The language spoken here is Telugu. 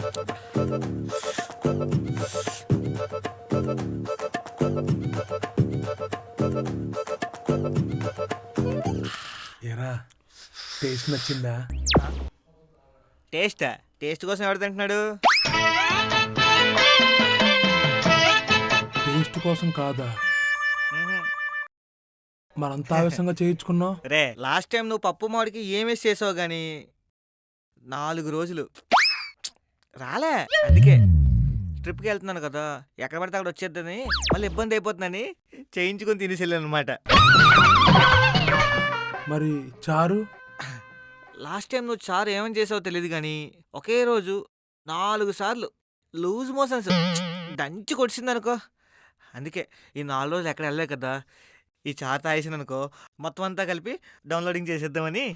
ఏరా టేస్ట్ నచ్చిందా? టేస్ట్ కోసం ఎవరు తింటున్నాడు? టేస్ట్ కోసం కాదా? మరంత ఆవేశంగా చేయించుకున్నావు. రే లాస్ట్ టైం నువ్వు పప్పు మామిడికి ఏమేసి చేసావు గాని 4 రోజులు రాలే. అందుకే ట్రిప్కి వెళ్తున్నాను కదా, ఎక్కడ పడితే అక్కడ వచ్చేద్దని మళ్ళీ ఇబ్బంది అయిపోతుందని చేయించుకొని తినేసేళ్ళాను అనమాట. మరి చారు? లాస్ట్ టైం నువ్వు చారు ఏమని చేసావో తెలియదు కానీ ఒకే రోజు 4 సార్లు లూజ్ మోషన్స్ దంచి కొడిసింది అనుకో. అందుకే ఈ 4 రోజులు ఎక్కడ వెళ్ళలే కదా, ఈ చారు తాగేసింది అనుకో మొత్తం అంతా కలిపి డౌన్లోడింగ్ చేసేద్దామని.